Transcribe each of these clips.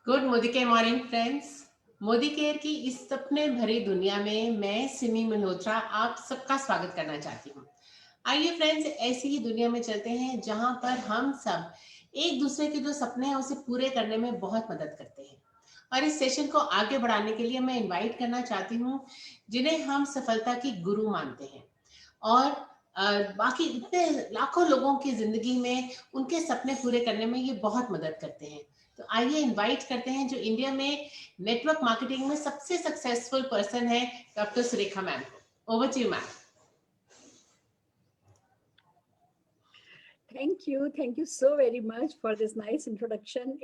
Good Modi के morning friends. Modi care की इस सपने भरी दुनिया में मैं सिमी मल्होत्रा आप सबका स्वागत करना चाहती हूँ। आइए फ्रेंड्स, ऐसी ही दुनिया में चलते हैं जहां पर हम सब एक दूसरे के जो सपने हैं उसे पूरे करने में बहुत मदद करते हैं। और इस सेशन को आगे बढ़ाने के लिए मैं इनवाइट करना चाहती हूँ जिन्हें हम सफलता की गुरु मानते हैं और बाकी इतने लाखों लोगों की जिंदगी में उनके सपने पूरे करने में ये बहुत मदद करते हैं। तो आइए इनवाइट करते हैं जो इंडिया में नेटवर्क मार्केटिंग में सबसे सक्सेसफुल पर्सन है, डॉक्टर सुरेखा मैम को। Over to you ma'am. Thank you so very much for this nice introduction.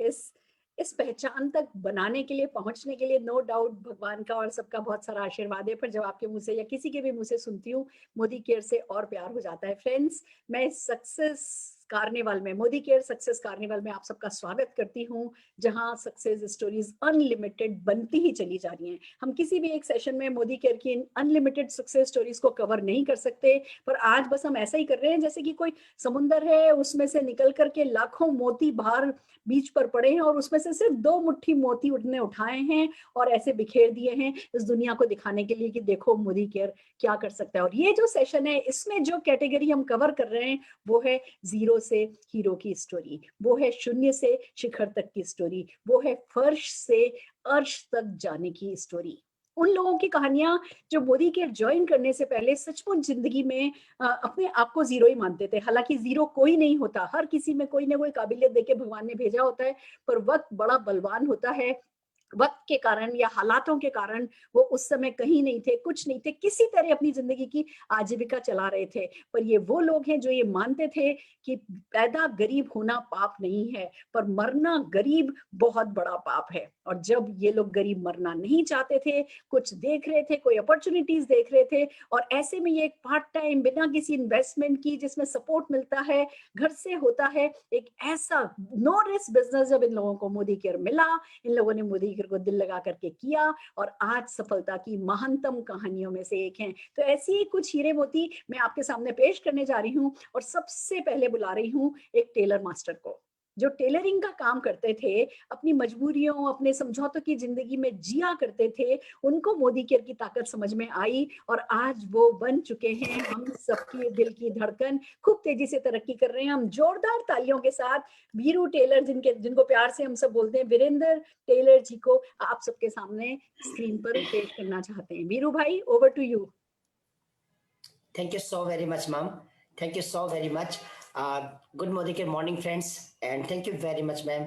इस पहचान तक बनाने के लिए, पहुंचने के लिए नो डाउट भगवान का और सबका बहुत सारा आशीर्वाद है। पर जब आपके मुंह से या किसी के भी मुंह से सुनती हूँ मोदी केयर से और प्यार हो जाता है। फ्रेंड्स, मैं सक्सेस कार्निवल में, मोदी केयर सक्सेस कार्निवल में आप सबका स्वागत करती हूँ, जहां सक्सेस स्टोरीज अनलिमिटेड बनती ही चली जा रही हैं। हम किसी भी एक सेशन में मोदी केयर की अनलिमिटेड सक्सेस स्टोरीज को कवर नहीं कर सकते, पर आज बस हम ऐसा ही कर रहे हैं जैसे कि कोई समुंदर है, उसमें से निकल करके लाखों मोती बाहर बीच पर पड़े हैं और उसमें से सिर्फ 2 मुट्ठी मोती उठने उठाए हैं और ऐसे बिखेर दिए हैं इस दुनिया को दिखाने के लिए कि देखो मोदी केयर क्या कर सकता है। और ये जो सेशन है, इसमें जो कैटेगरी हम कवर कर रहे हैं वो है जीरो से हीरो की स्टोरी, वो है शून्य से शिखर तक की स्टोरी, वो है फर्श से अर्श तक जाने की स्टोरी। उन लोगों की कहानियां जो मोदी केयर ज्वाइन करने से पहले सचमुच जिंदगी में अपने आप को जीरो ही मानते थे। हालांकि जीरो कोई नहीं होता, हर किसी में कोई ना कोई काबिलियत देके भगवान ने भेजा होता है, पर वक्त बड़ा बलवान होता है। वक्त के कारण या हालातों के कारण वो उस समय कहीं नहीं थे, कुछ नहीं थे, किसी तरह अपनी जिंदगी की आजीविका चला रहे थे। पर ये वो लोग हैं जो ये मानते थे कि पैदा गरीब होना पाप नहीं है, पर मरना गरीब बहुत बड़ा पाप है। और जब ये लोग गरीब मरना नहीं चाहते थे, कुछ देख रहे थे, कोई अपॉर्चुनिटीज देख रहे थे, और ऐसे में ये एक पार्ट टाइम बिना किसी इन्वेस्टमेंट की, जिसमें सपोर्ट मिलता है, घर से होता है, एक ऐसा नो रिस्क बिजनेस जब इन लोगों को मोदी केयर मिला, इन लोगों ने मोदी केयर को दिल लगा करके किया और आज सफलता की महानतम कहानियों में से एक है। तो ऐसी ही कुछ हीरे मोती मैं आपके सामने पेश करने जा रही हूँ और सबसे पहले बुला रही हूँ एक टेलर मास्टर को, जो टेलरिंग का काम करते थे, अपनी मजबूरियों, अपने समझौतों की जिंदगी में जिया करते थे। उनको मोदी केयर की ताकत समझ में आई और आज वो बन चुके हैं हम सबके दिल की धड़कन, खूब तेजी से तरक्की कर रहे हैं। हम जोरदार तालियों के साथ वीरू टेलर, जिनको प्यार से हम सब बोलते हैं, वीरेंद्र टेलर जी को आप सबके सामने स्क्रीन पर पेश करना चाहते हैं। वीरू भाई, over to you. Thank you so very much, ma'am. Thank you so very much. Good morning friends, and thank you very much, ma'am.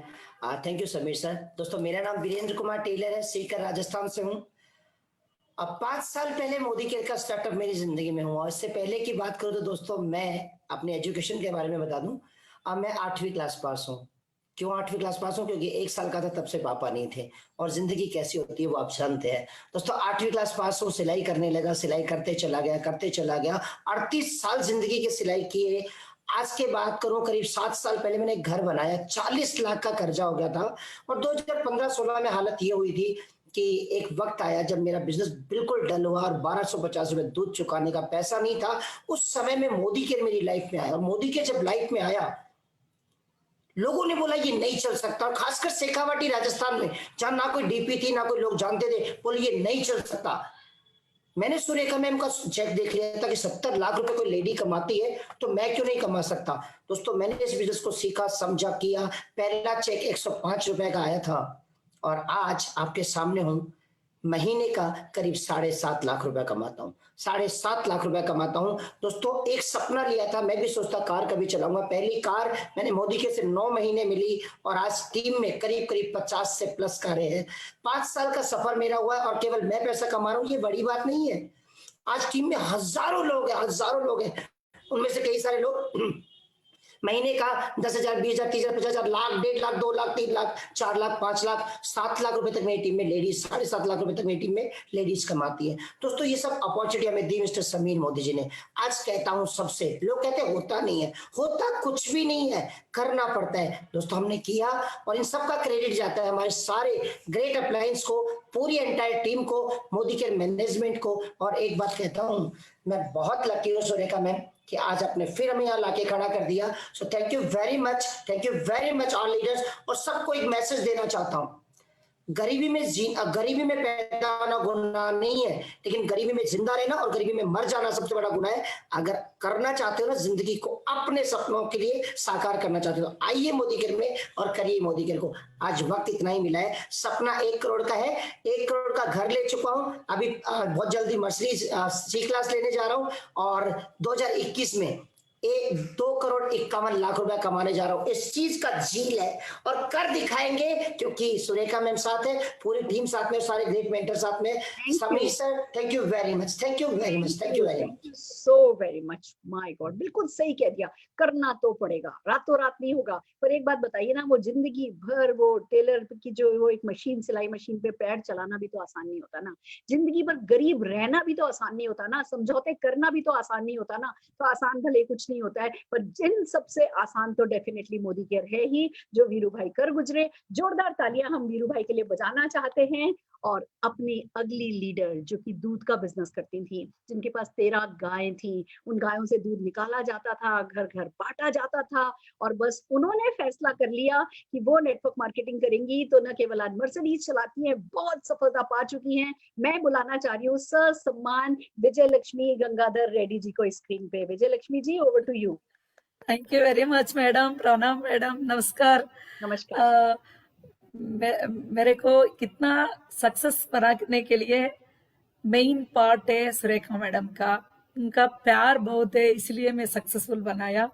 Thank you, Sameer sir. दोस्तों, मेरा नाम वीरेंद्र कुमार टेलर है, सीकर राजस्थान से हूँ। अब 5 साल पहले मोदी केयर का स्टार्टअप मेरी जिंदगी में हुआ। इससे पहले की बात करूँ तो दोस्तों, मैं अपने एजुकेशन के बारे में बता दूं। अब मैं 8वीं क्लास पास हूँ। क्यों 8वीं क्लास पास हूँ? क्योंकि 1 साल का था तब से पापा नहीं थे, और जिंदगी कैसी होती है वो आप जानते हैं। दोस्तों, 8वीं क्लास पास हूँ, सिलाई करने लगा, सिलाई करते चला गया 38 साल जिंदगी के सिलाई किए। आज के बात करूं, करीब 7 साल पहले मैंने घर बनाया, 40 लाख का कर्जा हो गया था। और 2015-16 में हालत ये हुई थी कि एक वक्त आया जब मेरा बिजनेस बिल्कुल डल हुआ और 1250 रुपए दूध चुकाने का पैसा नहीं था। उस समय में मोदी केयर मेरी लाइफ में आया। मोदी केयर जब लाइफ में आया, लोगों ने बोला ये नहीं चल सकता, और खासकर शेखावाटी राजस्थान में, जहां ना कोई डीपी थी, ना कोई लोग जानते थे, बोले ये नहीं चल सकता। मैंने सुरेखा मैम का चेक देख लिया था कि 70 लाख रुपए कोई लेडी कमाती है, तो मैं क्यों नहीं कमा सकता। दोस्तों, मैंने इस बिजनेस को सीखा, समझा, किया। पहला चेक 105 रुपए का आया था, और आज आपके सामने हूं, महीने का करीब 7.5 लाख रुपए कमाता हूं। 7.5 लाख रुपए कमाता हूं। दोस्तों, एक सपना लिया था, मैं भी सोचता कार कभी चलाऊंगा। पहली कार मैंने मोदी के से 9 महीने मिली, और आज टीम में करीब करीब 50 से प्लस कारें हैं। 5 साल का सफर मेरा हुआ है, और केवल मैं पैसा कमा रहा हूं, ये बड़ी बात नहीं है। आज टीम में हजारों लोग हैं। उनमें से कई सारे लोग महीने का 10,000, 20,000, 30,000, 50,000, लाख, 1.5 लाख, 2 लाख, 3 लाख, 4 लाख, 5 लाख, 7 लाख रुपए तक मेरी टीम में लेडीज, 7.5 लाख रुपए तक मेरी टीम में लेडीज कमाती है। दोस्तों, ये सब अपॉर्चुनिटी हमें दी मिस्टर समीर मोदी जी ने। आज कहता हूं सबसे, लोग कहते हैं होता नहीं है, होता कुछ भी नहीं है, करना पड़ता है। दोस्तों, हमने किया, और इन सब का क्रेडिट जाता है हमारे सारे ग्रेट अप्लायंस को, पूरी एंटायर टीम को, मोदी केयर मैनेजमेंट को। और एक बात कहता हूं, मैं बहुत लकी हूं सुरेखा मैम कि आज आपने फिर हमें यहाँ लाके खड़ा कर दिया। So thank you very much all leaders. और सबको एक मैसेज देना चाहता हूँ, गरीबी में पैदा होना गुनाह नहीं है, लेकिन गरीबी में जिंदा रहना और गरीबी में मर जाना सबसे बड़ा गुनाह है। अगर करना चाहते हो ना जिंदगी को अपने सपनों के लिए साकार करना चाहते हो, आइए मोदी केयर में और करिए मोदी केयर को। आज वक्त इतना ही मिला है। सपना 1 करोड़ का है, 1 करोड़ का घर ले चुका हूं, अभी बहुत जल्दी मर्सिडीज C क्लास लेने जा रहा हूं और 2021 में 2,51,00,000 रुपया कमाने जा रहा हूं। इस चीज का झील है और कर दिखाएंगे, क्योंकि सुरेखा मैम साथ है, पूरी टीम साथ में, सारे ग्रेट मेंटर साथ में। Sameer sir, thank you very much, thank you very much, thank you very much, so very much. My God, बिल्कुल सही कह दिया, करना तो पड़ेगा, रातों रात नहीं होगा। पर एक बात बताइए ना, वो जिंदगी भर वो टेलर की जो वो एक मशीन, सिलाई मशीन पे पैर चलाना भी तो आसान नहीं होता ना, जिंदगी भर गरीब रहना भी तो आसान नहीं होता ना, समझौते करना भी तो आसान नहीं होता ना। तो आसान भले कुछ नहीं होता है, पर जिन सबसे आसान तो डेफिनेटली मोदी केयर है ही, जो वीरू भाई कर गुजरे। जोरदार तालियां हम वीरू भाई के लिए बजाना चाहते हैं। और अपनी अगली लीडर जो कि दूध का बिजनेस करती थी, जिनके पास 13 गायें थी, उन गायों से दूध निकाला जाता था, घर घर बांटा जाता था, और बस उन्होंने फैसला कर लिया कि वो नेटवर्क मार्केटिंग करेंगी। तो न केवल आज मर्सिडीज चलाती हैं, बहुत सफलता पा चुकी हैं। मैं बुलाना चाह रही हूँ सर सम्मान विजय लक्ष्मी गंगाधर रेड्डी जी को स्क्रीन पे। Vijay Lakshmi ji, over to you. Thank you very much madam, प्रणाम मैडम, नमस्कार। नमस्कार। मेरे को कितना सक्सेस बनाने के लिए मेन पार्ट है सुरेखा मैडम का, उनका प्यार बहुत है, इसलिए मैं सक्सेसफुल बनाया।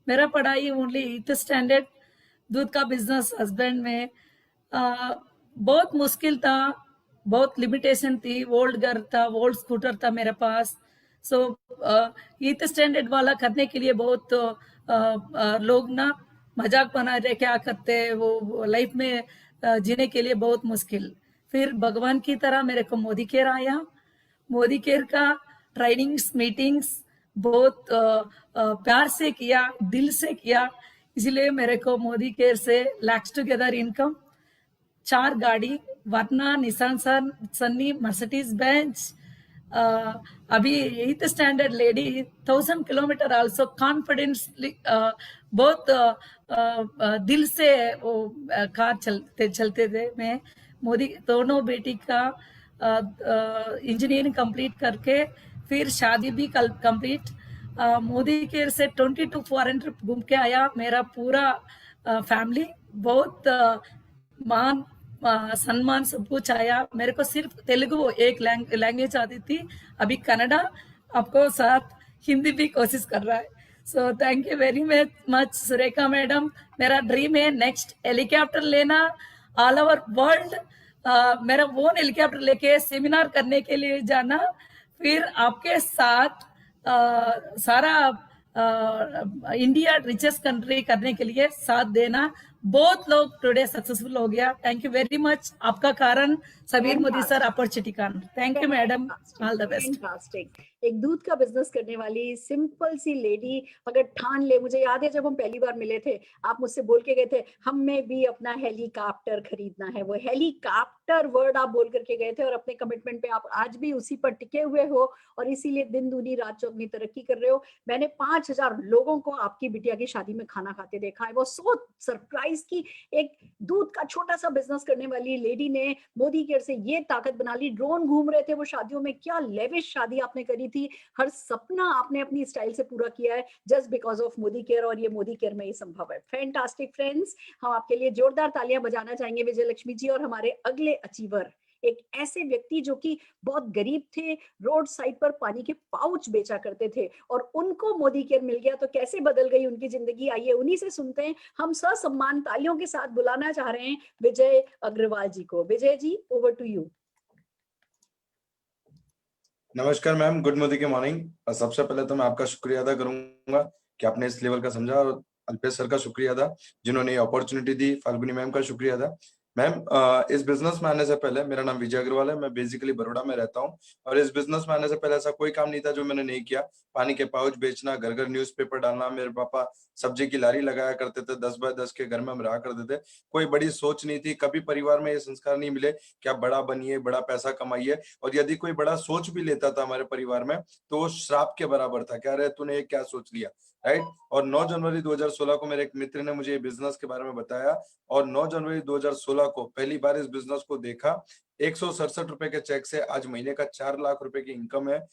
मेरा पढ़ाई ओनली 8th स्टैंडर्ड, दूध का बिजनेस हस्बैंड में बहुत मुश्किल था, बहुत लिमिटेशन थी। ओल्ड घर था, ओल्ड स्कूटर था मेरे पास। सो 8th स्टैंडर्ड वाला करने के लिए बहुत लोग ना मजाक बना रहे, क्या करते वो लाइफ में जीने के लिए बहुत मुश्किल। फिर भगवान की तरह मेरे को मोदी केयर आया। मोदी केयर का ट्रेनिंग्स मीटिंग्स बहुत प्यार से किया, दिल से किया, इसलिए मेरे को मोदी केयर से लैक्स टुगेदर इनकम, 4 गाड़ी, वर्ना, निसान सन्नी, मर्सिडीज बेंच, अभी 8th standard lady, 1000 kilometre also confidence, बहुत दिल से वो कार चलते थे। मैं मोदी दोनों बेटी का इंजीनियरिंग कंप्लीट करके फिर शादी भी कंप्लीट। मोदी केयर से 22 फॉरेन ट्रिप घूम के आया मेरा पूरा फैमिली। बहुत मान सम्मान सब कुछ आया। मेरे को सिर्फ तेलुगु एक लैंग्वेज आती थी, अभी कन्नड़ा आपको साथ हिंदी भी कोशिश कर रहा है। So thank you very much Surekha madam. मेरा ड्रीम है नेक्स्ट हेलीकॉप्टर लेना, ऑल ओवर वर्ल्ड मेरा ओन हेलीकॉप्टर लेके सेमिनार करने के लिए जाना, फिर आपके साथ सारा इंडिया रिचेस्ट कंट्री करने के लिए साथ देना। बहुत लोग टुडे सक्सेसफुल हो गया। थैंक यू वेरी मच, आपका कारण सबीर मोदी सर अपॉर्चुनिटी कारण। Thank you madam, all the best. Fantastic. एक दूध का बिजनेस करने वाली सिंपल सी लेडी अगर ठान ले, मुझे याद है जब हम पहली बार मिले थे, आप मुझसे बोल के गए थे हमें भी अपना हेलीकॉप्टर खरीदना है। वो हेलीकॉप्टर वर्ड आप बोल करके गए थे और अपने कमिटमेंट पे आप आज भी उसी पर टिके हुए हो और इसीलिए दिन दूनी रात चौगनी तरक्की कर रहे हो। मैंने 5000 लोगों को आपकी बिटिया की शादी में खाना खाते देखा है। वो सो सरप्राइज की एक दूध का छोटा सा बिजनेस करने वाली लेडी ने मोदी केयर से ये ताकत बना ली। ड्रोन घूम रहे थे वो शादियों में, क्या लेविश शादी आपने करी थी, हर सपना आपने अपनी स्टाइल से पूरा किया है just because of Modi care, और ये मोदी केयर में ही संभव है। फैंटास्टिक फ्रेंड्स, हम आपके लिए जोरदार तालियां बजाना चाहेंगे विजय लक्ष्मी जी। और हमारे अगले अचीवर एक ऐसे व्यक्ति जो कि बहुत गरीब थे, रोड साइड पर पानी के पाउच बेचा करते थे और उनको मोदी केयर मिल गया तो कैसे बदल गई उनकी जिंदगी। आइए उन्हीं से सुनते हैं। हम ससम्मान तालियों के साथ बुलाना चाह रहे हैं विजय अग्रवाल जी को। Vijay ji, over to you. नमस्कार मैम, गुड मोदी के मॉर्निंग। सबसे पहले तो मैं आपका शुक्रिया अदा करूंगा कि आपने इस लेवल का समझा, और अल्पेश सर का शुक्रिया अदा जिन्होंने ये अपॉर्चुनिटी दी, फाल्गुनी मैम का शुक्रिया अदा। मैम, इस बिजनेस में आने से पहले, मेरा नाम विजय अग्रवाल है, मैं बेसिकली बड़ौदा में रहता हूँ, और इस बिजनेस में आने से पहले ऐसा कोई काम नहीं था जो मैंने नहीं किया। पानी के पाउच बेचना, घर घर न्यूज़पेपर डालना, मेरे पापा सब्जी की लारी लगाया करते थे, 10 बाय 10 के घर में हम रहा करते थे। कोई बड़ी सोच नहीं थी, कभी परिवार में ये संस्कार नहीं मिले कि आप बड़ा बनिए, बड़ा पैसा कमाइए, और यदि कोई बड़ा सोच भी लेता था हमारे परिवार में तो वो श्राप के बराबर था। कह रहे तूने ये क्या सोच लिया, राइट। और 9 जनवरी 2016 को मेरे एक मित्र ने मुझे बिजनेस के बारे में बताया और 9 जनवरी 2016 को पहली बार इस बिजनेस को देखा। 167 रुपए के चेक से आज महीने का 4 लाख रुपए की इनकम है।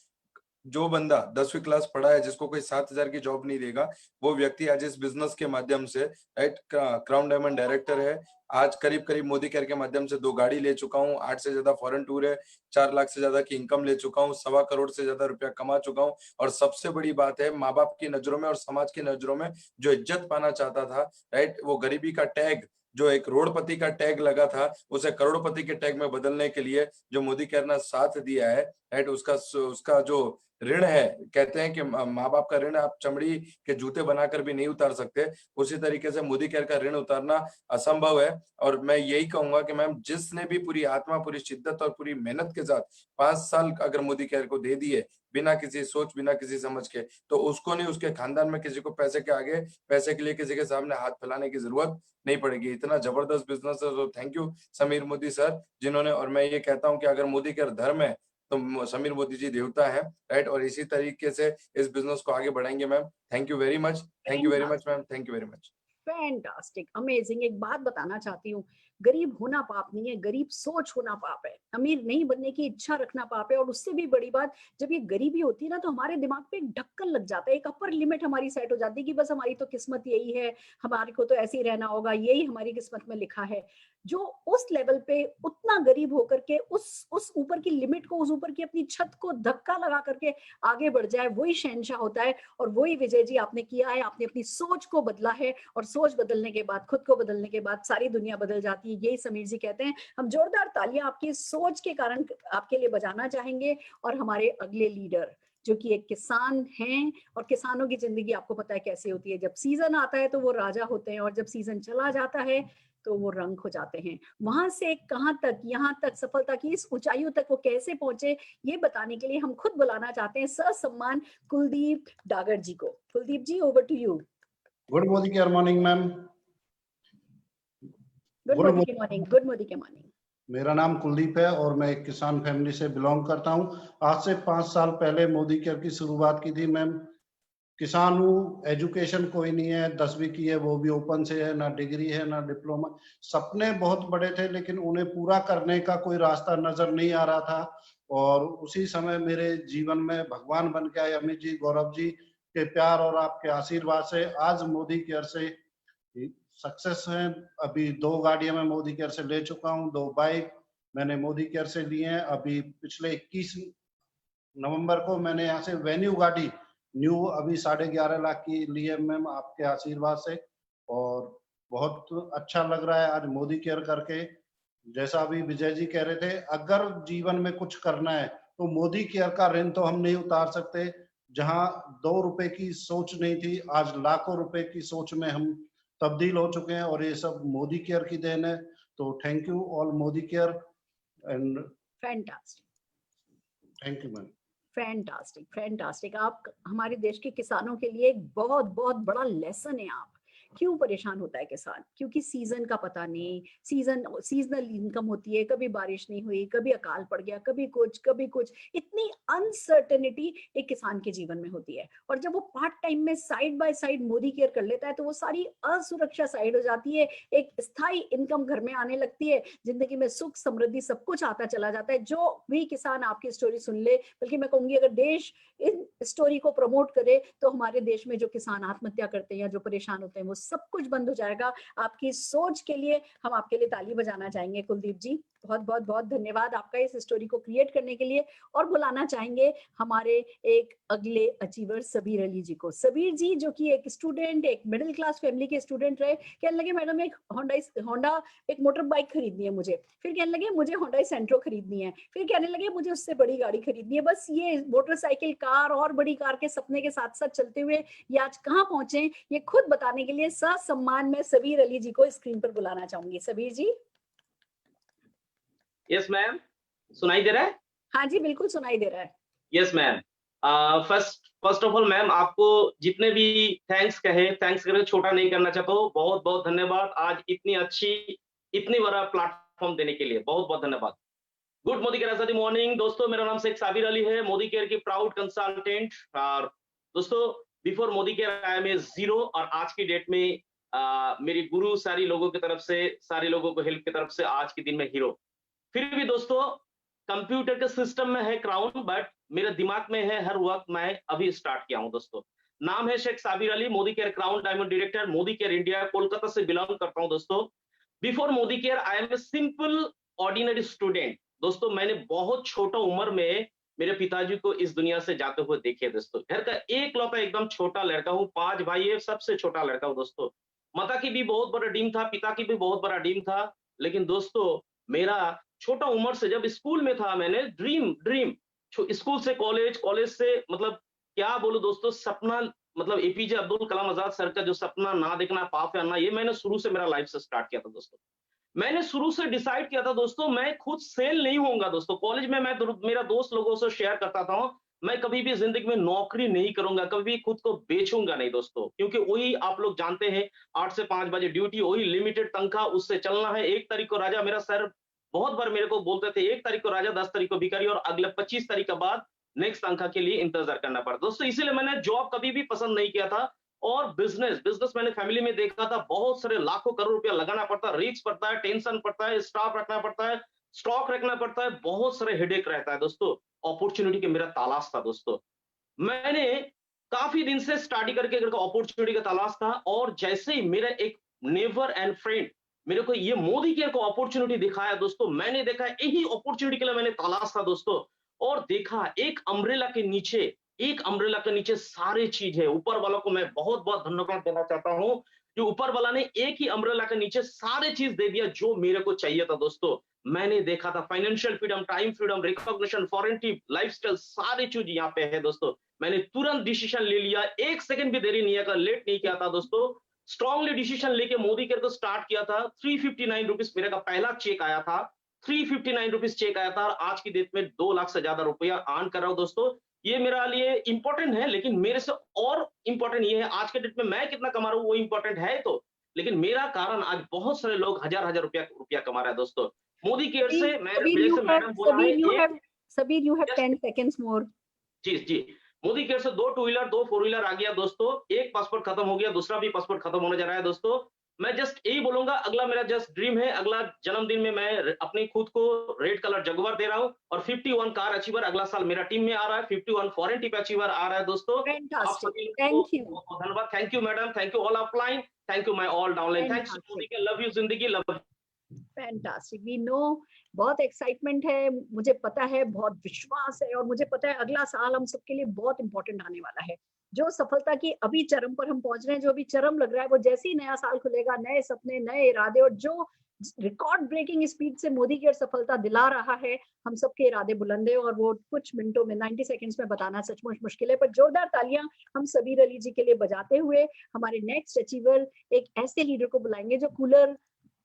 जो बंदा 10वीं क्लास पढ़ा है, जिसको कोई 7,000 की जॉब नहीं देगा, वो व्यक्ति आज इस बिजनेस के माध्यम से राइट क्राउन डायमंड डायरेक्टर है। आज करीब करीब मोदी केयर के माध्यम से 2 गाड़ी ले चुका हूँ, 8 से ज्यादा फॉरेन टूर है, 4 लाख से ज्यादा की इनकम ले चुका हूँ, 1.25 करोड़ से ज्यादा रुपया कमा चुका हूँ। और सबसे बड़ी बात है, माँ बाप की नजरों में और समाज की नजरों में जो इज्जत पाना चाहता था, राइट, वो गरीबी का टैग, जो एक करोड़पति का टैग लगा था, उसे करोड़पति के टैग में बदलने के लिए जो मोदी केयर ने साथ दिया है, राइट, उसका जो ऋण है, कहते हैं कि माँ बाप का ऋण आप चमड़ी के जूते बनाकर भी नहीं उतार सकते, उसी तरीके से मोदी केयर का ऋण उतारना असंभव है। और मैं यही कहूंगा कि मैम, जिसने भी पूरी आत्मा, पूरी शिद्दत और पूरी मेहनत के साथ 5 साल अगर मोदी केयर को दे दिए, बिना किसी सोच, बिना किसी समझ के, तो उसको नहीं, उसके खानदान में किसी को पैसे के आगे, पैसे के लिए किसी के सामने हाथ फैलाने की जरूरत नहीं पड़ेगी। इतना जबरदस्त बिजनेस है। तो thank you Sameer Modi sir, जिन्होंने, और मैं ये कहता हूँ कि अगर मोदी केयर धर्म है तो समीर मोदी जी देवता है, राइट। और इसी तरीके से इस बिजनेस को आगे बढ़ाएंगे ma'am. Thank you very much, thank you very much ma'am, thank you very much. Fantastic, amazing. एक बात बताना चाहती हूँ, गरीब होना पाप नहीं है, गरीब सोच होना पाप है। अमीर नहीं बनने की इच्छा रखना पाप है। और उससे भी बड़ी बात, जब ये गरीबी होती है ना, तो हमारे दिमाग पे एक ढक्कन लग जाता है, एक अपर लिमिट हमारी सेट हो जाती है कि बस हमारी तो किस्मत यही है, हमारे को तो ऐसे ही रहना होगा, यही हमारी किस्मत में लिखा है। जो उस लेवल पे उतना गरीब होकर के उस ऊपर की लिमिट को, उस ऊपर की अपनी छत को धक्का लगा करके आगे बढ़ जाए, वही शहंशाह होता है। और वही विजय जी आपने किया है। आपने अपनी सोच को बदला है, और सोच बदलने के बाद, खुद को बदलने के बाद सारी दुनिया बदल जाती है। यही समीर जी कहते हैं। हम जोरदार तालियां आपकी सोच के कारण आपके लिए बजाना चाहेंगे। और हमारे अगले लीडर, जो कि एक किसान हैं, और किसानों की जिंदगी आपको पता है कैसे होती है। जब सीजन आता है तो वो राजा होते हैं, और जब सीजन चला जाता है तो वो रंग हो जाते हैं। वहां से कहां तक, यहाँ तक, सफलता की इस ऊंचाइयों तक वो कैसे पहुंचे, ये बताने के लिए हम खुद बुलाना चाहते हैं ससम्मान कुलदीप डागर जी को। Kuldeep ji, over to you. Good Modi care morning ma'am. Good Modi के मॉर्निंग, गुड मोदी के मॉर्निंग। मेरा नाम कुलदीप है और मैं एक किसान फैमिली से बिलोंग करता हूं। आज से 5 साल पहले मोदी केयर की शुरुआत की थी मैम। किसान हूँ, एजुकेशन कोई नहीं है, 10वीं की है, वो भी ओपन से है, ना डिग्री है ना डिप्लोमा। सपने बहुत बड़े थे, लेकिन उन्हें पूरा करने का कोई रास्ता नजर नहीं आ रहा था। और उसी समय मेरे जीवन में भगवान बन के आए अमित जी, गौरव जी के प्यार और आपके आशीर्वाद से आज मोदी केयर से सक्सेस है। अभी 2 गाड़ियां मैं मोदी केयर से ले चुका हूं, 2 बाइक मैंने मोदी केयर से लिए हैं। अभी पिछले 21 नवंबर को मैंने यहाँ से वेन्यू गाड़ी न्यू अभी 11.5 लाख की ली है मैम, आपके आशीर्वाद से। और बहुत अच्छा लग रहा है आज मोदी केयर करके। जैसा अभी विजय जी कह रहे थे, अगर जीवन में कुछ करना है तो मोदी केयर का ऋण तो हम नहीं उतार सकते। जहां 2 रुपए की सोच नहीं थी, आज लाखों रुपए की सोच में हम तब्दील हो चुके हैं, और ये सब मोदी केयर की देन है। तो thank you all Modi care and fantastic, thank you ma'am. Fantastic, fantastic. आप हमारे देश के किसानों के लिए एक बहुत बहुत बड़ा लेसन है। आप क्यों परेशान होता है किसान? क्योंकि सीजन का पता नहीं, सीजनल इनकम होती है, कभी बारिश नहीं हुई, कभी अकाल पड़ गया, कभी कुछ, इतनी अनसर्टेनिटी एक किसान के जीवन में होती है। और जब वो पार्ट टाइम में side by side Modi care कर लेता है, तो वो सारी असुरक्षा साइड हो जाती है, एक स्थायी इनकम घर में आने लगती है, जिंदगी में सुख समृद्धि सब कुछ आता चला जाता है। जो भी किसान आपकी स्टोरी सुन ले, बल्कि मैं कहूंगी अगर देश इन स्टोरी को प्रमोट करे, तो हमारे देश में जो किसान आत्महत्या करते हैं या जो परेशान होते हैं, वो सब कुछ बंद हो जाएगा। आपकी सोच के लिए हम आपके लिए ताली बजाना चाहेंगे कुलदीप जी। बहुत बहुत बहुत धन्यवाद आपका इस स्टोरी को क्रिएट करने के लिए। और बुलाना चाहेंगे हमारे एक अगले अचीवर सबीर अली जी को। सबीर जी, जो कि एक स्टूडेंट, एक मिडिल क्लास फैमिली के स्टूडेंट रहे, कहने लगे मैडम एक होंडा एक मोटर बाइक खरीदनी है मुझे, फिर कहने लगे मुझे होंडा सेंट्रो खरीदनी है, फिर कहने लगे मुझे उससे बड़ी गाड़ी खरीदनी है। बस ये मोटरसाइकिल, कार और बड़ी कार के सपने के साथ साथ चलते हुए ये आज कहाँ पहुंचे, ये खुद बताने के लिए ससम्मान में सबीर अली जी को स्क्रीन पर बुलाना चाहूंगी। सबीर जी। यस मैम, सुनाई दे रहा है? हाँ जी, बिल्कुल सुनाई दे रहा है। Yes ma'am. First of all ma'am, आपको जितने भी थैंक्स करे छोटा नहीं करना चाहता हूँ। बहुत बहुत धन्यवाद आज इतनी बड़ा प्लेटफॉर्म देने के लिए, बहुत बहुत धन्यवाद। गुड मोदी केयर आजादी मॉर्निंग दोस्तों, मेरा नाम शेख साबिर अली है, मोदी केयर की प्राउड कंसल्टेंट। और दोस्तों before Modicare I am a 0 और आज की डेट में मेरी गुरु सारी लोगों की तरफ से, सारे लोगों को हेल्प की तरफ से आज के दिन में हीरो। फिर भी दोस्तों कंप्यूटर के सिस्टम में है क्राउन, बट मेरे दिमाग में है हर वक्त। मैं अभी स्टार्ट किया हूं दोस्तों। नाम है Sheikh Sabir Ali, Modicare crown diamond director, Modicare India, Kolkata से बिलोंग करता हूं दोस्तों। Before Modicare I am a simple ordinary student. दोस्तों मैंने बहुत छोटा उम्र में मेरे पिताजी को इस दुनिया से जाते हुए देखे दोस्तों। घर का एक लौता एकदम छोटा लड़का हूँ, 5 भाई है, सबसे छोटा लड़का हूँ दोस्तों। माता की भी बहुत बड़ा ड्रीम था, पिता की भी बहुत बड़ा ड्रीम था, लेकिन दोस्तों मेरा छोटा उम्र से जब स्कूल में था मैंने ड्रीम स्कूल से कॉलेज, कॉलेज से मतलब क्या बोलूं दोस्तों, सपना मतलब एपीजे अब्दुल कलाम आजाद सर का जो सपना ना देखना पाप है ना, ये मैंने शुरू से मेरा लाइफ से स्टार्ट किया था दोस्तों। मैंने शुरू से डिसाइड किया था दोस्तों मैं खुद सेल नहीं होऊंगा दोस्तों। कॉलेज में मैं मेरा दोस्त लोगों से शेयर करता था मैं कभी भी जिंदगी में नौकरी नहीं करूंगा, कभी भी खुद को बेचूंगा नहीं दोस्तों, क्योंकि वही आप लोग जानते हैं 8 से 5 बजे ड्यूटी, वही लिमिटेड तनख्वाह, उससे चलना है। 1 तारीख को राजा, मेरा सर बहुत बार मेरे को बोलते थे 1 तारीख को राजा 10 तारीख को भिखारी, और अगले 25 तारीख के बाद नेक्स्ट तनख्वाह के लिए इंतजार करना पड़ता दोस्तों। इसीलिए मैंने जॉब कभी भी पसंद नहीं किया था। और बिजनेस मैंने फैमिली में देखा था, बहुत सारे लाखों करोड़ रुपया लगाना पड़ता है, रिस्क पड़ता है, टेंशन पड़ता है, स्टाफ रखना पड़ता है, स्टॉक रखना पड़ता है, बहुत सारे हेडेक रहता है दोस्तों। अपॉर्चुनिटी के मेरा तलाश था दोस्तों। मैंने काफी दिन से स्टडी करके अपॉर्चुनिटी का तलाश था, और जैसे ही मेरा एक नेबर एंड फ्रेंड मेरे को ये मोदी केयर को अपॉर्चुनिटी दिखाया दोस्तों, मैंने देखा यही अपॉर्चुनिटी के लिए मैंने तलाश था दोस्तों। और देखा एक अम्ब्रेला के नीचे सारी चीज है। ऊपर वालों को मैं बहुत बहुत धन्यवाद देना चाहता हूं कि ऊपर वाला ने एक ही अम्ब्रेला के नीचे सारे चीज दे दिया जो मेरे को चाहिए था दोस्तों। मैंने देखा था financial freedom, time freedom, recognition, foreign trip, lifestyle, सारी चीज यहाँ पे है दोस्तों। मैंने तुरंत डिसीजन ले लिया, 1 सेकंड भी देरी नहीं किया, लेट नहीं किया था दोस्तों। स्ट्रांगली डिसीजन लेके मोदी केयर को स्टार्ट किया था। 359 रुपीज मेरे का पहला चेक आया था, 359 रुपीज चेक आया था, और आज की डेट में 2 लाख से ज्यादा रुपया अर्न कर रहा हूं दोस्तों। ये मेरा लिए इंपॉर्टेंट है, लेकिन मेरे से और इंपॉर्टेंट ये है आज के डेट में मैं कितना कमा रहा हूँ वो इंपॉर्टेंट है तो, लेकिन मेरा कारण आज बहुत सारे लोग हजार रुपया कमा रहे हैं दोस्तों मोदी केयर से। मैडम बोला है Sabir, you have 10 seconds more. जी मोदी केयर से 2 2 व्हीलर 2 4 व्हीलर आ गया दोस्तों। एक पासपोर्ट खत्म हो गया, दूसरा भी पासपोर्ट खत्म होने जा रहा है दोस्तों। मैं जस्ट यही बोलूंगा, अगला मेरा जस्ट ड्रीम है, अगला जन्मदिन में मैं अपनी खुद को रेड कलर जगुआर दे रहा हूं, और 51 कार अचीवर अगला साल मेरा टीम में आ रहा है, 51 फॉरेन टिप अचीवर आ रहा है दोस्तों। आप सभी Thank you. धन्यवाद। Thank you madam, thank you all offline, thank you my all downline, thanks Modi के, लव यू जिंदगी, लव। फैंटास्टिक, वी नो, बहुत एक्साइटमेंट है, मुझे पता है, बहुत विश्वास है, और मुझे पता है अगला साल हम सबके लिए बहुत इंपॉर्टेंट आने वाला है। जो सफलता की अभी चरम पर हम पहुंच रहे हैं, जो अभी चरम लग रहा है, वो जैसे ही नया साल खुलेगा, नए सपने, नए इरादे, और जो रिकॉर्ड ब्रेकिंग स्पीड से मोदी केयर सफलता दिला रहा है, हम सबके इरादे बुलंद है, और वो कुछ मिनटों में 90 सेकंड्स में बताना सचमुच मुश्किल है। पर जोरदार तालियां हम सबीर अली जी के लिए बजाते हुए हमारे नेक्स्ट अचीवर, एक ऐसे लीडर को बुलाएंगे जो कूलर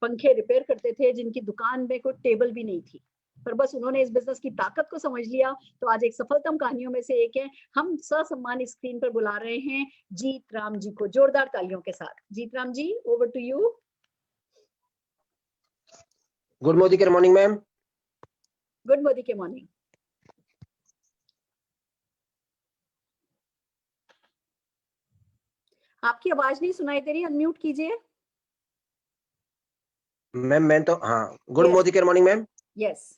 पंखे रिपेयर करते थे, जिनकी दुकान में कोई टेबल भी नहीं थी, पर बस उन्होंने इस बिजनेस की ताकत को समझ लिया, तो आज एक सफलतम कहानियों में से एक है। हम ससम्मान स्क्रीन पर बुला रहे हैं जीत राम जी को, जोरदार तालियों के साथ। Jeet Ram ji, over to you. Good Modi care morning ma'am. Good Modi के मॉर्निंग। आपकी आवाज नहीं सुनाई दे रही, अनम्यूट कीजिए। मैम मैं तो हाँ, good Modi care morning ma'am. Yes.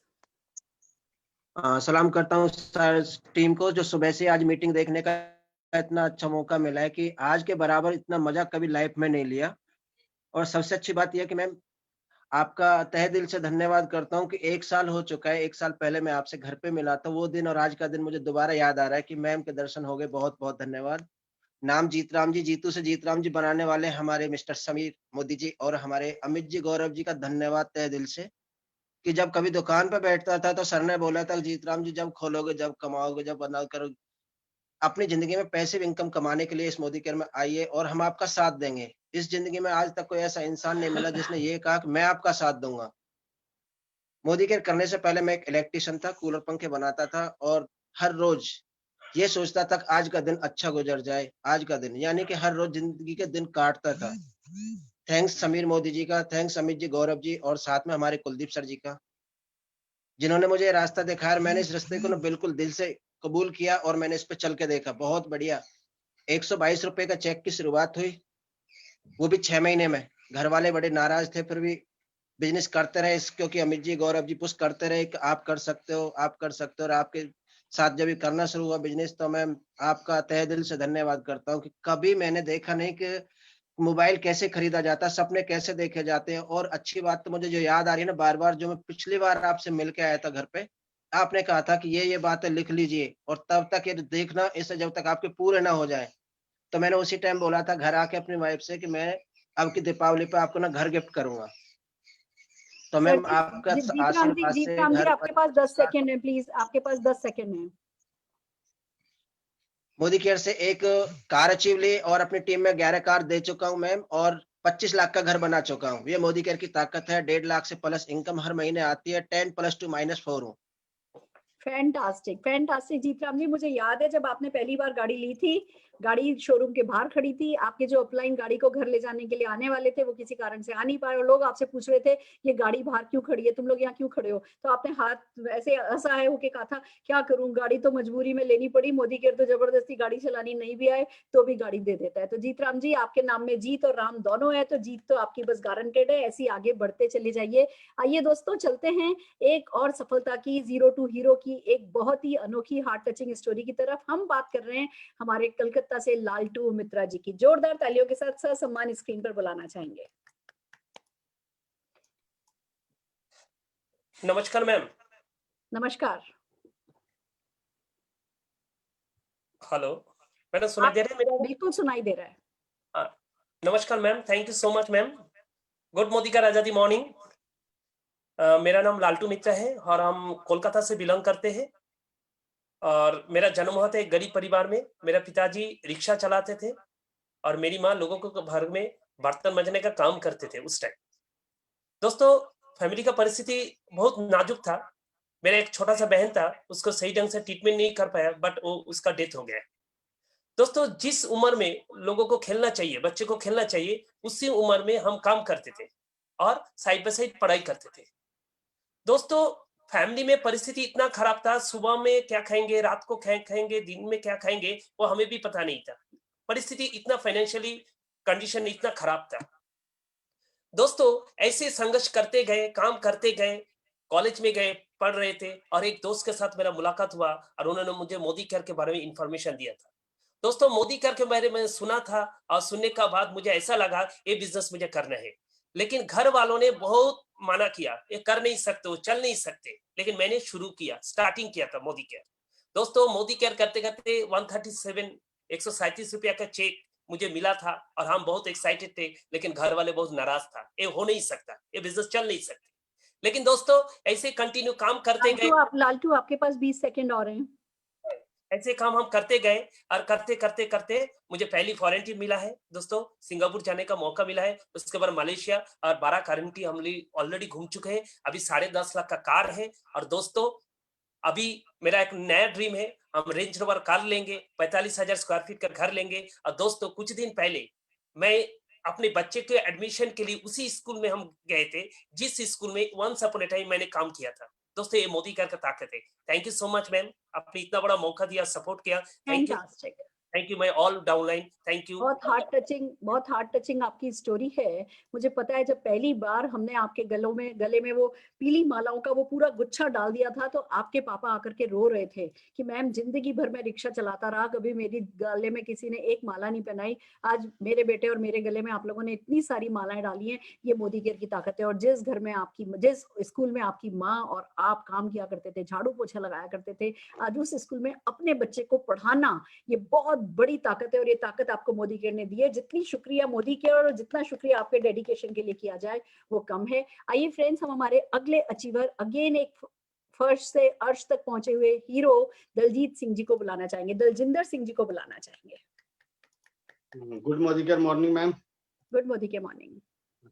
सलाम करता हूँ सर टीम को, जो सुबह से आज मीटिंग देखने का इतना अच्छा मौका मिला है कि आज के बराबर इतना मजा कभी लाइफ में नहीं लिया। और सबसे अच्छी बात यह कि मैम आपका तहे दिल से धन्यवाद करता हूँ कि 1 साल हो चुका है, 1 साल पहले मैं आपसे घर पे मिला था, वो दिन और आज का दिन मुझे दोबारा याद आ रहा है कि मैम के दर्शन हो गए। बहुत बहुत धन्यवाद। नाम जीत राम जी, जीतू से जीत राम जी बनाने वाले हमारे मिस्टर समीर मोदी जी और हमारे अमित जी, गौरव जी का धन्यवाद तहे दिल से, कि जब कभी दुकान पे बैठता था तो सर ने बोला था जीत राम जी जब खोलोगे, जब कमाओगे, जब बना करोगे अपनी जिंदगी में पैसिव इनकम कमाने के लिए इस मोदी केयर में आइए और हम आपका साथ देंगे। इस जिंदगी में आज तक कोई ऐसा इंसान नहीं मिला जिसने ये कहा कि मैं आपका साथ दूंगा। मोदी केयर करने से पहले मैं एक इलेक्ट्रिशियन था, कूलर पंखे बनाता था, और हर रोज ये सोचता था आज का दिन अच्छा गुजर जाए, आज का दिन, यानी कि हर रोज जिंदगी के दिन काटता था। थैंक्स समीर मोदी जी का, थैंक्स अमित जी, गौरव जी, और साथ में हमारे कुलदीप सर जी का, जिन्होंने मुझे ये रास्ता दिखाया। मैंने इस रास्ते को ना बिल्कुल दिल से कबूल किया और मैंने इस पे चल के देखा। बहुत बढ़िया। 122 रुपए का चेक की शुरुआत हुई, वो भी 6 महीने में। घर वाले बड़े नाराज थे, फिर भी बिजनेस करते रहे, क्योंकि अमित जी, गौरव जी पुश करते रहे कि आप कर सकते हो, आप कर सकते हो। और आपके साथ जब ये करना शुरू हुआ बिजनेस, तो मैं आपका तहे दिल से धन्यवाद करता हूँ कि कभी मैंने देखा नहीं कि मोबाइल कैसे खरीदा जाता है, सपने कैसे देखे जाते हैं। और अच्छी बात तो मुझे जो याद आ रही है ना बार बार, जो मैं पिछली बार आपसे मिल के आया था घर पे, आपने कहा था कि ये बातें लिख लीजिए और तब तक ये देखना, इसे जब तक आपके पूरे ना हो जाए। तो मैंने उसी टाइम बोला था घर आके अपनी वाइफ से कि मैं अब की दीपावली पे आपको ना घर गिफ्ट करूंगा। तो सर मैम जी, आपका जीतराम जी, आशीर्वाद से जीतराम जी, घर आपके पास 10 सेकंड है, प्लीज, आपके पास 10 सेकंड है। मोदी केयर से एक कार अचीव ली और अपनी टीम में 11 कार दे चुका हूं मैम, और 25 लाख का घर बना चुका हूं। ये मोदी केयर की ताकत है। 1.5 लाख से प्लस इनकम हर महीने आती है। 10 + 2 - 4 हूं। फैंटास्टिक, फैंटास्टिक जीतराम जी। मुझे याद है जब आपने पहली बार गाड़ी ली थी, गाड़ी शोरूम के बाहर खड़ी थी, आपके जो अपलाइन गाड़ी को घर ले जाने के लिए आने वाले थे वो किसी कारण से आ नहीं पाए और लोग आपसे पूछ रहे थे ये गाड़ी बाहर क्यों खड़ी है, तुम लोग यहाँ क्यों खड़े हो। तो आपने हाथ ऐसे असहाय होके कहा था क्या करूं, गाड़ी तो मजबूरी में लेनी पड़ी, मोदी केयर तो जबरदस्ती गाड़ी चलानी नहीं भी आए तो भी गाड़ी दे देता है। तो जीतराम जी, आपके नाम में जीत और राम दोनों है, तो जीत तो आपकी बस गारंटेड है। ऐसी आगे बढ़ते चले जाइए। आइए दोस्तों, चलते हैं एक और सफलता की, जीरो टू हीरो की एक बहुत ही अनोखी हार्ट टचिंग स्टोरी की तरफ। हम बात कर रहे हैं हमारे कलकत्ता से लालटू मित्रा जी की। जोरदार तालियों के साथ सर सम्मान स्क्रीन पर बुलाना चाहेंगे। नमस्कार मैम। नमस्कार। हेलो मैडम, सुनाई दे रहा है मेरा? बिल्कुल सुनाई दे रहा है। हाँ, नमस्कार ma'am, thank you so much ma'am. Good Modi का आजादी मॉर्निंग। मेरा नाम लालटू मित्रा है और हम कोलकाता से बिलोंग करते हैं। और मेरा जन्म हुआ था एक गरीब परिवार में। मेरा पिताजी रिक्शा चलाते थे और मेरी माँ लोगों को घर में बर्तन मंजने का काम करते थे उस टाइम। दोस्तों, फैमिली का परिस्थिति बहुत नाजुक था। मेरा एक छोटा सा बहन था, उसको सही ढंग से ट्रीटमेंट नहीं कर पाया, बट वो उसका डेथ हो गया। दोस्तों, जिस उम्र में लोगों को खेलना चाहिए, बच्चे को खेलना चाहिए, उसी उम्र में हम काम करते थे और साइड बाय साइड पढ़ाई करते थे। दोस्तों, फैमिली में परिस्थिति इतना खराब था, सुबह में क्या खाएंगे, रात को क्या खाएंगे, दिन में क्या खाएंगे, वो हमें भी पता नहीं था। परिस्थिति इतना, फाइनेंशियली कंडीशन इतना खराब था। दोस्तों, ऐसे संघर्ष करते गए, काम करते गए, कॉलेज में गए, पढ़ रहे थे और एक दोस्त के साथ मेरा मुलाकात हुआ और उन्होंने मुझे मोदी केयर के बारे में इंफॉर्मेशन दिया था। दोस्तों, मोदी केयर के बारे में सुना था और सुनने का बाद मुझे ऐसा लगा ये बिजनेस मुझे करना है। लेकिन घर वालों ने बहुत मना किया, ये कर नहीं सकते हो, चल नहीं सकते। लेकिन मैंने शुरू किया, स्टार्टिंग किया था मोदी केयर। दोस्तों, मोदी केयर करते करते 137 रुपया का चेक मुझे मिला था और हम बहुत एक्साइटेड थे। लेकिन घर वाले बहुत नाराज था, ये हो नहीं सकता, ये बिजनेस चल नहीं सकते। लेकिन दोस्तों, ऐसे कंटिन्यू काम करते गए। लालटू आपके पास 20 सेकंड और हैं। ऐसे काम हम करते गए और करते करते करते मुझे पहली फॉरेन ट्रिप मिला है। दोस्तों, सिंगापुर जाने का मौका मिला है। उसके बाद मलेशिया और 12 कंट्री हम ऑलरेडी घूम चुके हैं। अभी 10.5 लाख का कार है। और दोस्तों, अभी मेरा एक नया ड्रीम है, हम रेंज रोवर कार लेंगे, 45,000 स्क्वायर फीट का घर लेंगे। और दोस्तों, कुछ दिन पहले मैं अपने बच्चे के एडमिशन के लिए उसी स्कूल में हम गए थे जिस स्कूल में वंस अपॉन अ टाइम मैंने काम किया था। दोस्तों, ये मोदी केयर का ताकत है। Thank you so much ma'am, आपने इतना बड़ा मौका दिया, सपोर्ट किया। Thank you, fantastic. Thank you my all downline, thank you. बहुत हार्ट टचिंग आपकी स्टोरी है। मुझे पता है जब पहली बार हमने आपके गले में वो पीली मालाओं का वो पूरा गुच्छा डाल दिया था, तो आपके पापा आकर के रो रहे थे कि मैम जिंदगी भर मैं रिक्शा चलाता रहा, कभी मेरी गले में किसी ने एक माला नहीं पहनाई। आज मेरे बेटे और मेरे गले में आप लोगों ने इतनी सारी मालाएं डाली हैं। ये मोदी केयर की ताकत है। और जिस घर में जिस स्कूल में आपकी माँ और आप काम किया करते थे, झाड़ू पोछा लगाया करते थे, आज उस स्कूल में अपने बच्चे को पढ़ाना, ये बहुत बड़ी ताकत है। और ये ताकत आपको मोदी केयर ने दी है। जितनी शुक्रिया मोदी केयर और जितना शुक्रिया आपके डेडिकेशन के लिए किया जाए वो कम है। आइए फ्रेंड्स, हम हमारे अगले अचीवर, अगेन एक फर्स्ट से अर्श तक पहुंचे हुए हीरो दलजीत सिंह जी को बुलाना चाहेंगे, दलजिंदर सिंह जी को बुलाना चाहेंगे। Good Modi care morning ma'am. Good Modi care morning.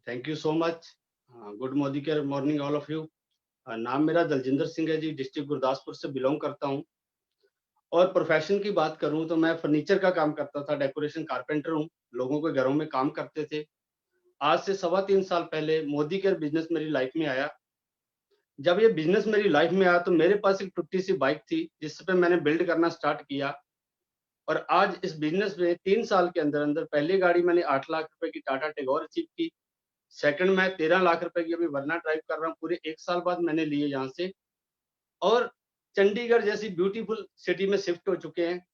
Thank you so much. Good Modi care morning all of you. नाम मेरा दलजिंदर सिंह है जी, डिस्ट्रिक्ट गुरदासपुर से बिलोंग करता हूँ। और प्रोफेशन की बात करूं तो मैं फर्नीचर का काम करता था, डेकोरेशन कारपेंटर हूं, लोगों के घरों में काम करते थे। आज से 3.25 साल पहले मोदी केयर बिजनेस मेरी लाइफ में आया। जब ये बिजनेस मेरी लाइफ में आया तो मेरे पास एक टूटी सी बाइक थी जिस पे मैंने बिल्ड करना स्टार्ट किया। और आज इस बिजनेस में 3 साल के अंदर अंदर पहली गाड़ी मैंने 8 लाख रुपए की टाटा टिगोर अचीव की, सेकंड मैं 13 लाख रुपए की अभी वरना ड्राइव कर रहा हूँ, पूरे 1 साल बाद मैंने लिए यहाँ से, और चंडीगढ़ जैसी ब्यूटीफुल सिटी में शिफ्ट हो चुके हैं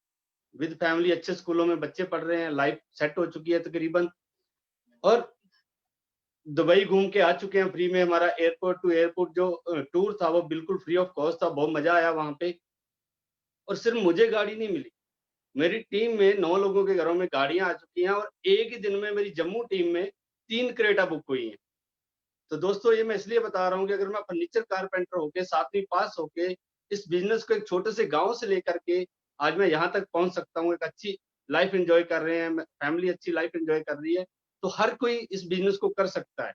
विद फैमिली, अच्छे स्कूलों में बच्चे पढ़ रहे हैं, लाइफ सेट हो चुकी है तकरीबन, और दुबई घूम के आ चुके हैं फ्री में। हमारा एयरपोर्ट टू एयरपोर्ट जो टूर था वो बिल्कुल फ्री ऑफ कॉस्ट था, बहुत मजा आया वहां पे। और सिर्फ मुझे गाड़ी नहीं मिली, मेरी टीम में 9 लोगों के घरों में गाड़ियां आ चुकी हैं, और एक ही दिन में मेरी जम्मू टीम में 3 क्रेटा बुक हुई हैं। तो दोस्तों ये मैं इसलिए बता रहा हूँ कि अगर मैं फर्नीचर कारपेंटर होके 7वीं पास होके इस बिजनेस को एक छोटे से गांव से लेकर के आज मैं यहाँ तक पहुंच सकता हूँ, एक अच्छी लाइफ एंजॉय कर रहे हैं, फैमिली अच्छी लाइफ एंजॉय कर रही है, तो हर कोई इस बिजनेस को कर सकता है।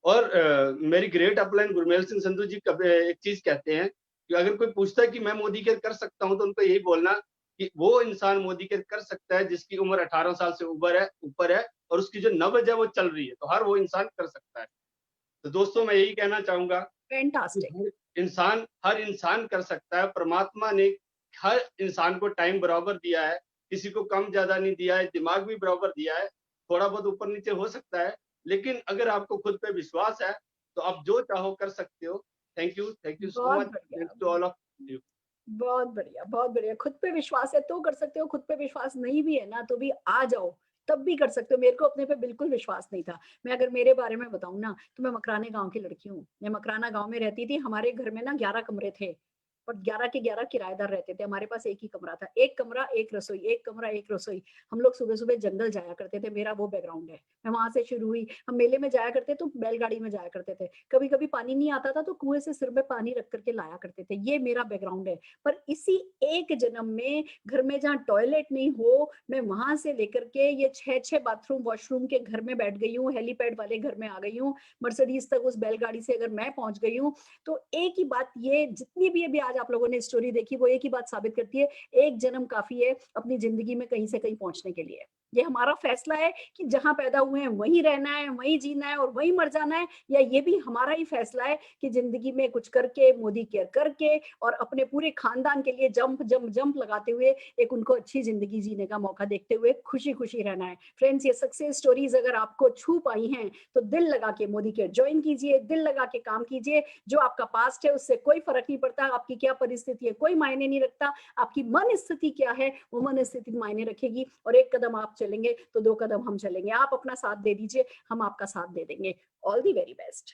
और मेरी ग्रेट अपलाइन गुरमेल सिंह संधू जी एक चीज कहते हैं कि अगर कोई पूछता है कि मैं मोदी केयर कर सकता हूं, तो उनको यही बोलना कि वो इंसान मोदी केयर कर सकता है जिसकी उम्र 18 साल से ऊपर है और उसकी जो नब्ज है वो चल रही है, तो हर वो इंसान कर सकता है। तो दोस्तों मैं यही कहना चाहूंगा, हर इंसान कर सकता है। परमात्मा ने हर इंसान को टाइम बराबर दिया है, किसी को कम ज्यादा नहीं दिया है, दिमाग भी बराबर दिया है, थोड़ा बहुत ऊपर नीचे हो सकता है, लेकिन अगर आपको खुद पे विश्वास है तो आप जो चाहो कर सकते हो। Thank you so much, thanks to all of you. बहुत बढ़िया, बहुत बढ़िया। खुद पे विश्वास है तो कर सकते हो, खुद पे विश्वास नहीं भी है ना तो भी आ जाओ, तब भी कर सकते हो। मेरे को अपने पे बिल्कुल विश्वास नहीं था। मैं अगर मेरे बारे में बताऊं ना तो मैं मकराने गांव की लड़की हूँ। मैं मकराना गांव में रहती थी। हमारे घर में ना 11 कमरे थे, और 11 के 11 किराएदार रहते थे। हमारे पास एक ही कमरा था, एक कमरा एक रसोई, एक कमरा एक रसोई। हम लोग सुबह सुबह जंगल जाया करते थे, मेरा वो बैकग्राउंड है। मैं वहां से शुरू हुई। हम मेले में जाया करते तो बैलगाड़ी में जाया करते थे। कभी कभी पानी नहीं आता था तो कुएं से सिर में पानी रख करके लाया करते थे। ये मेरा बैकग्राउंड है। पर इसी एक जन्म में घर में जहाँ टॉयलेट नहीं हो, मैं वहां से लेकर के ये 6 बाथरूम वॉशरूम के घर में बैठ गई हूँ, हेलीपैड वाले घर में आ गई हूँ, मर्सिडीज तक उस बैलगाड़ी से अगर मैं पहुंच गई हूँ। तो एक ही बात, ये जितनी भी अभी आज आप लोगों ने स्टोरी देखी वो एक ही बात साबित करती है, एक जन्म काफी है अपनी जिंदगी में कहीं से कहीं पहुंचने के लिए। ये हमारा फैसला है कि जहां पैदा हुए हैं वहीं रहना है, वहीं जीना है और वहीं मर जाना है, या ये भी हमारा ही फैसला है कि जिंदगी में कुछ करके, मोदी केयर करके और अपने पूरे खानदान के लिए जंप जंप जंप लगाते हुए एक उनको अच्छी जिंदगी जीने का मौका देखते हुए खुशी खुशी रहना है। फ्रेंड्स, ये सक्सेस स्टोरीज अगर आपको छू पाई हैं तो दिल लगा के मोदी केयर ज्वाइन कीजिए, दिल लगा के काम कीजिए। जो आपका पास्ट है उससे कोई फर्क नहीं पड़ता, आपकी क्या परिस्थिति है कोई मायने नहीं रखता, आपकी मन स्थिति क्या है वो मन स्थिति मायने रखेगी। और एक कदम आप चलेंगे तो 2 कदम हम चलेंगे। आप अपना साथ दे दीजिए, हम आपका साथ दे देंगे। All the very best.